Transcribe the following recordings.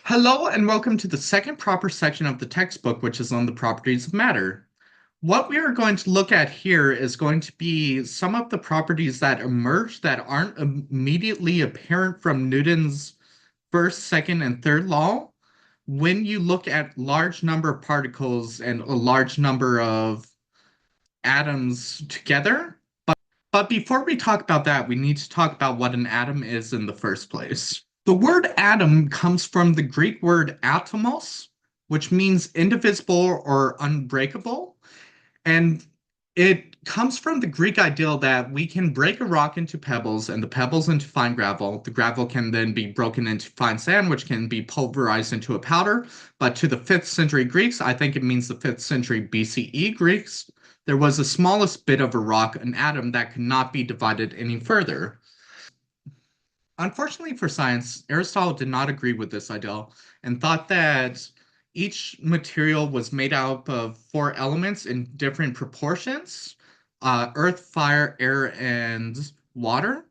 Hello and welcome to the second proper section of the textbook, which is on the properties of matter. What we are going to look at here is going to be some of the properties that emerge that aren't immediately apparent from Newton's first, second, and third law when you look at large number of particles and a large number of atoms together. But before we talk about that, we need to talk about what an atom is in the first place. The word atom comes from the Greek word atomos, which means indivisible or unbreakable. And it comes from the Greek ideal that we can break a rock into pebbles and the pebbles into fine gravel. The gravel can then be broken into fine sand, which can be pulverized into a powder. But to the 5th century Greeks, I think it means the 5th century BCE Greeks, there was the smallest bit of a rock, an atom, that could not be divided any further. Unfortunately for science, Aristotle did not agree with this ideal and thought that each material was made up of four elements in different proportions: earth, fire, air, and water,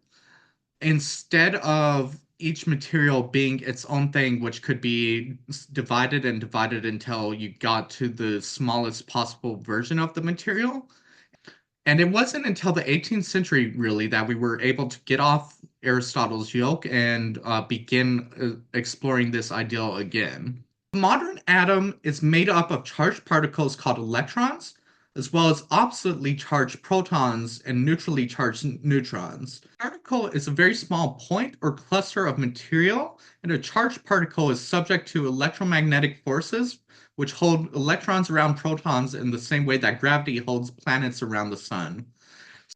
instead of each material being its own thing, which could be divided and divided until you got to the smallest possible version of the material. And it wasn't until the 18th century, really, that we were able to get off Aristotle's yoke and begin exploring this ideal again. The modern atom is made up of charged particles called electrons, as well as oppositely charged protons and neutrally charged neutrons. A particle is a very small point or cluster of material, and a charged particle is subject to electromagnetic forces, which hold electrons around protons in the same way that gravity holds planets around the sun.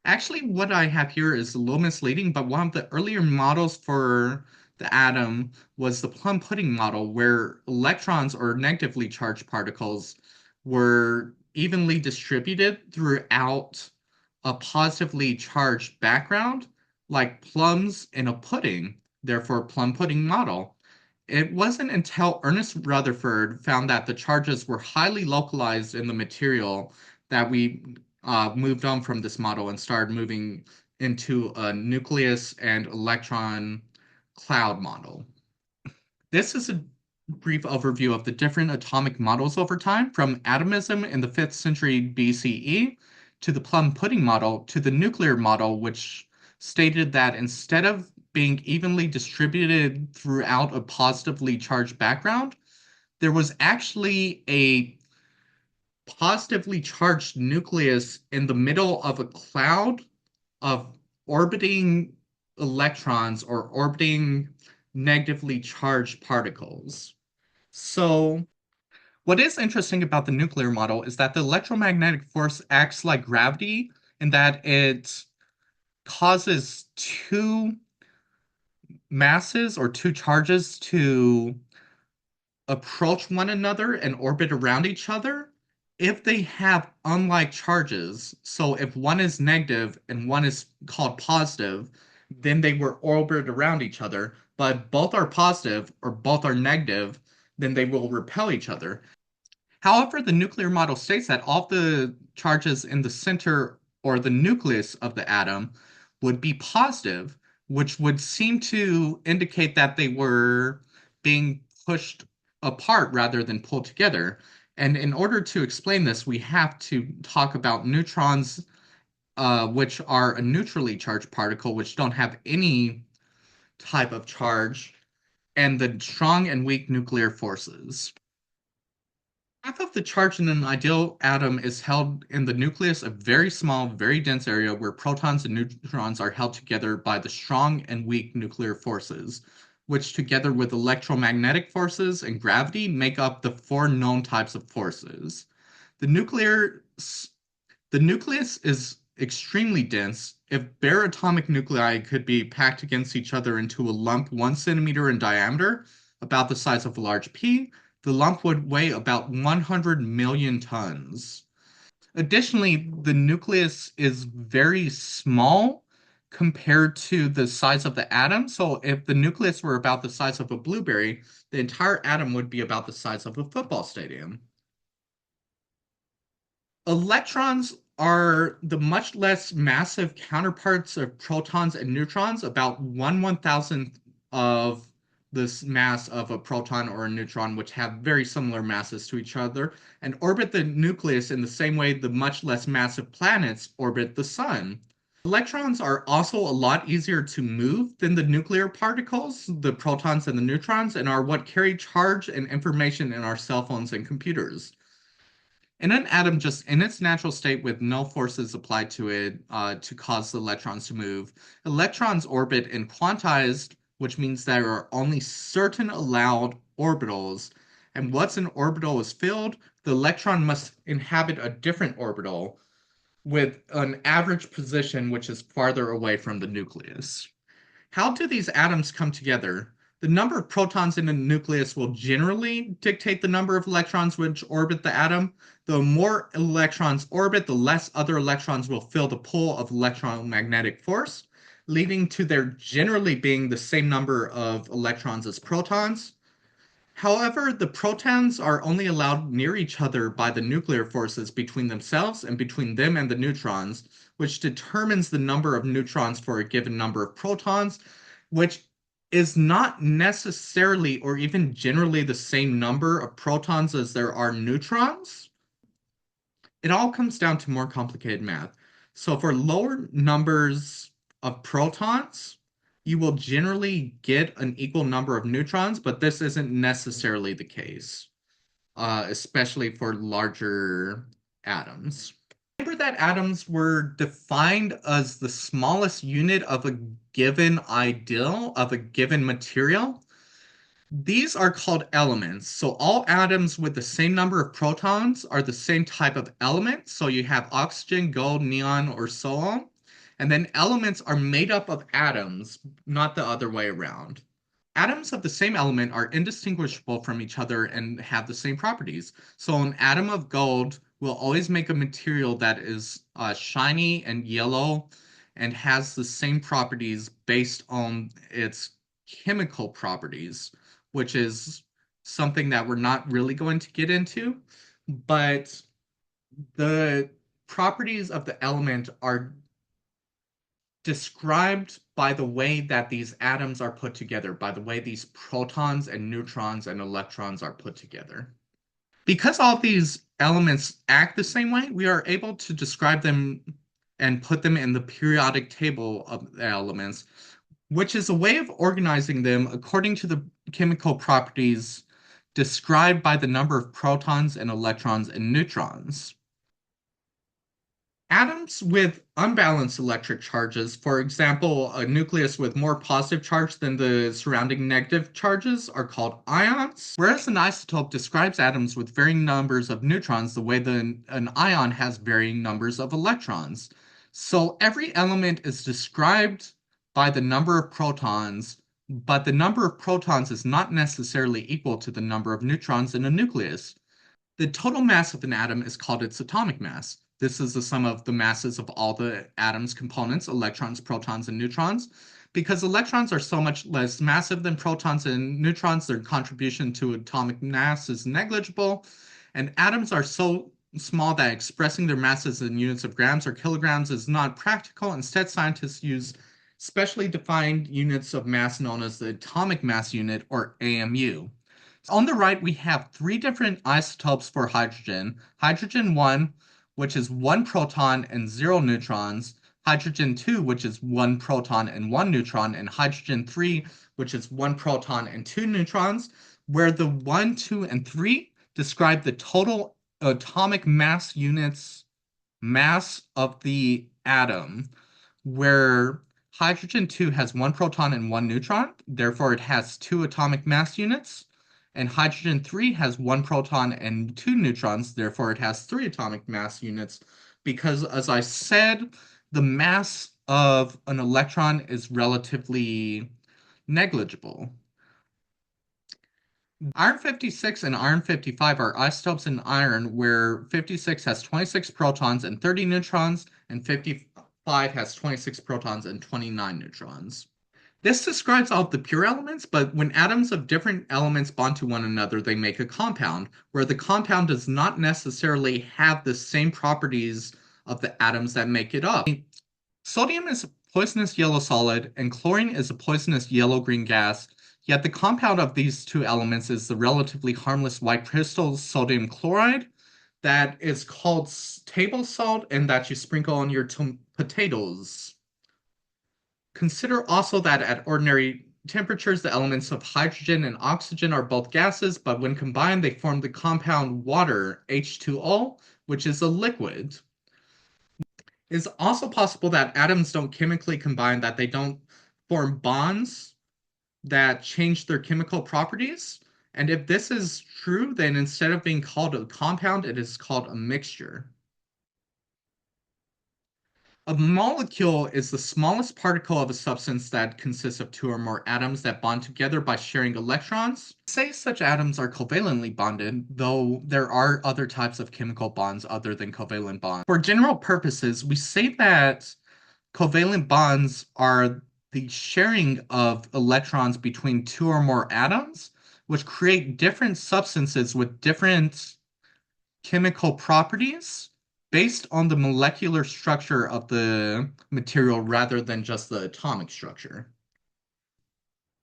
Actually, what I have here is a little misleading, but one of the earlier models for the atom was the plum pudding model, where electrons or negatively charged particles were evenly distributed throughout a positively charged background, like plums in a pudding, therefore, plum pudding model. It wasn't until Ernest Rutherford found that the charges were highly localized in the material that we moved on from this model and started moving into a nucleus and electron cloud model. This is a brief overview of the different atomic models over time, from atomism in the 5th century BCE to the plum pudding model to the nuclear model, which stated that instead of being evenly distributed throughout a positively charged background, there was actually a positively charged nucleus in the middle of a cloud of orbiting electrons or orbiting negatively charged particles. So, what is interesting about the nuclear model is that the electromagnetic force acts like gravity in that it causes two masses or two charges to approach one another and orbit around each other if they have unlike charges. So if one is negative and one is called positive, then they will orbit around each other. But both are positive or both are negative, then they will repel each other. However, the nuclear model states that all the charges in the center or the nucleus of the atom would be positive, which would seem to indicate that they were being pushed apart rather than pulled together. And in order to explain this, we have to talk about neutrons, which are a neutrally charged particle, which don't have any type of charge, and the strong and weak nuclear forces. Half of the charge in an ideal atom is held in the nucleus, a very small, very dense area where protons and neutrons are held together by the strong and weak nuclear forces, which together with electromagnetic forces and gravity make up the four known types of forces. The nuclear the nucleus is extremely dense. If bare atomic nuclei could be packed against each other into a lump 1 centimeter in diameter, about the size of a large pea, the lump would weigh about 100 million tons. Additionally, the nucleus is very small compared to the size of the atom. So if the nucleus were about the size of a blueberry, the entire atom would be about the size of a football stadium. Electrons are the much less massive counterparts of protons and neutrons, about 1/1000th of this mass of a proton or a neutron, which have very similar masses to each other, and orbit the nucleus in the same way the much less massive planets orbit the sun. Electrons are also a lot easier to move than the nuclear particles, the protons and the neutrons, and are what carry charge and information in our cell phones and computers. In an atom just in its natural state with no forces applied to it to cause the electrons to move, electrons orbit in quantized, which means there are only certain allowed orbitals. And once an orbital is filled, the electron must inhabit a different orbital with an average position which is farther away from the nucleus. How do these atoms come together? The number of protons in a nucleus will generally dictate the number of electrons which orbit the atom. The more electrons orbit, the less other electrons will fill the pool of electromagnetic force, leading to there generally being the same number of electrons as protons. However, the protons are only allowed near each other by the nuclear forces between themselves and between them and the neutrons, which determines the number of neutrons for a given number of protons, which is not necessarily or even generally the same number of protons as there are neutrons. It all comes down to more complicated math. So for lower numbers of protons, you will generally get an equal number of neutrons, but this isn't necessarily the case, especially for larger atoms. Remember that atoms were defined as the smallest unit of a given ideal, of a given material? These are called elements. So all atoms with the same number of protons are the same type of element. So you have oxygen, gold, neon, or so on. And then elements are made up of atoms, not the other way around. Atoms of the same element are indistinguishable from each other and have the same properties. So an atom of gold will always make a material that is shiny and yellow and has the same properties based on its chemical properties, which is something that we're not really going to get into. But the properties of the element are described by the way that these atoms are put together, by the way these protons and neutrons and electrons are put together. Because all these elements act the same way, we are able to describe them and put them in the periodic table of the elements, which is a way of organizing them according to the chemical properties described by the number of protons and electrons and neutrons. Atoms with unbalanced electric charges, for example, a nucleus with more positive charge than the surrounding negative charges, are called ions, whereas an isotope describes atoms with varying numbers of neutrons the way that an ion has varying numbers of electrons. So every element is described by the number of protons, but the number of protons is not necessarily equal to the number of neutrons in a nucleus. The total mass of an atom is called its atomic mass. This is the sum of the masses of all the atom's components, electrons, protons, and neutrons. Because electrons are so much less massive than protons and neutrons, their contribution to atomic mass is negligible. And atoms are so small that expressing their masses in units of grams or kilograms is not practical. Instead, scientists use specially defined units of mass known as the atomic mass unit, or AMU. On the right, we have three different isotopes for hydrogen. Hydrogen 1, which is 1 proton and 0 neutrons. Hydrogen 2, which is 1 proton and 1 neutron. And hydrogen 3, which is 1 proton and 2 neutrons, where the 1, 2, and 3 describe the total atomic mass units, mass of the atom, where hydrogen 2 has 1 proton and 1 neutron, therefore it has 2 atomic mass units. And hydrogen 3 has 1 proton and 2 neutrons, therefore it has 3 atomic mass units. Because, as I said, the mass of an electron is relatively negligible. Iron 56 and iron 55 are isotopes in iron, where 56 has 26 protons and 30 neutrons, and 55 has 26 protons and 29 neutrons. This describes all of the pure elements, but when atoms of different elements bond to one another, they make a compound, where the compound does not necessarily have the same properties of the atoms that make it up. Sodium is a poisonous yellow solid, and chlorine is a poisonous yellow-green gas, Yet the compound of these two elements is the relatively harmless white crystal sodium chloride that is called table salt and that you sprinkle on your potatoes. Consider also that at ordinary temperatures, the elements of hydrogen and oxygen are both gases, but when combined, they form the compound water, H2O, which is a liquid. It is also possible that atoms don't chemically combine, that they don't form bonds that change their chemical properties. And if this is true, then instead of being called a compound, it is called a mixture. A molecule is the smallest particle of a substance that consists of two or more atoms that bond together by sharing electrons. Say such atoms are covalently bonded, though there are other types of chemical bonds other than covalent bonds. For general purposes, we say that covalent bonds are the sharing of electrons between two or more atoms, which create different substances with different chemical properties based on the molecular structure of the material rather than just the atomic structure.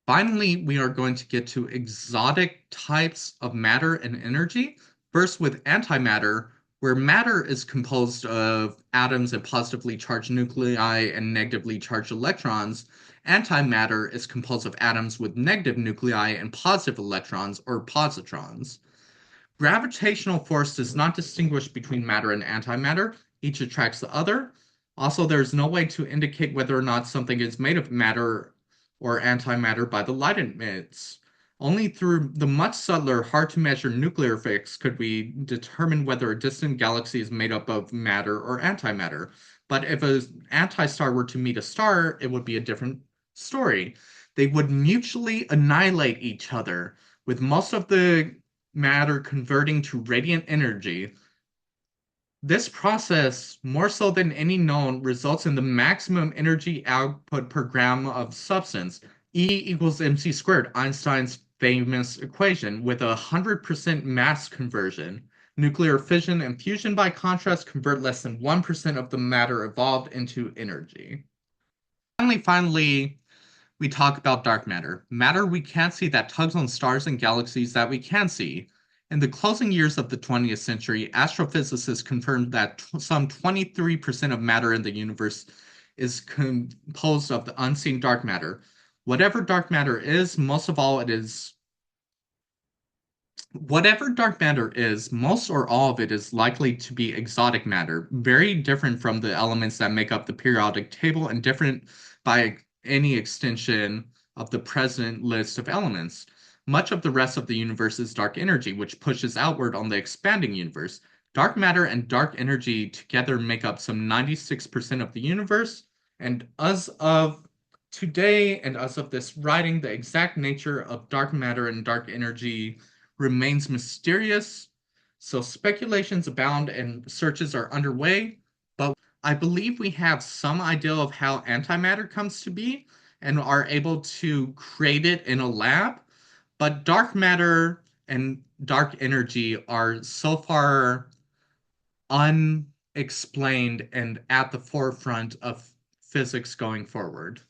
Finally, we are going to get to exotic types of matter and energy. First, with antimatter, where matter is composed of atoms and positively charged nuclei and negatively charged electrons. Antimatter is composed of atoms with negative nuclei and positive electrons, or positrons. Gravitational force does not distinguish between matter and antimatter. Each attracts the other. Also, there's no way to indicate whether or not something is made of matter or antimatter by the light it emits. Only through the much subtler, hard to measure nuclear effects could we determine whether a distant galaxy is made up of matter or antimatter. But if an anti-star were to meet a star, it would be a different story. They would mutually annihilate each other, with most of the matter converting to radiant energy. This process, more so than any known, results in the maximum energy output per gram of substance. E equals mc squared, Einstein's famous equation, with 100% mass conversion. Nuclear fission and fusion, by contrast, convert less than 1% of the matter evolved into energy. Finally, we talk about dark matter. Matter we can't see that tugs on stars and galaxies that we can see. In the closing years of the 20th century, astrophysicists confirmed that some 23% of matter in the universe is composed of the unseen dark matter. Whatever dark matter is, most or all of it is likely to be exotic matter, very different from the elements that make up the periodic table and different by any extension of the present list of elements. Much of the rest of the universe is dark energy, which pushes outward on the expanding universe. Dark matter and dark energy together make up some 96% of the universe, and as of today, and as of this writing, the exact nature of dark matter and dark energy remains mysterious, so speculations abound and searches are underway. But I believe we have some idea of how antimatter comes to be and are able to create it in a lab. But dark matter and dark energy are so far unexplained and at the forefront of physics going forward.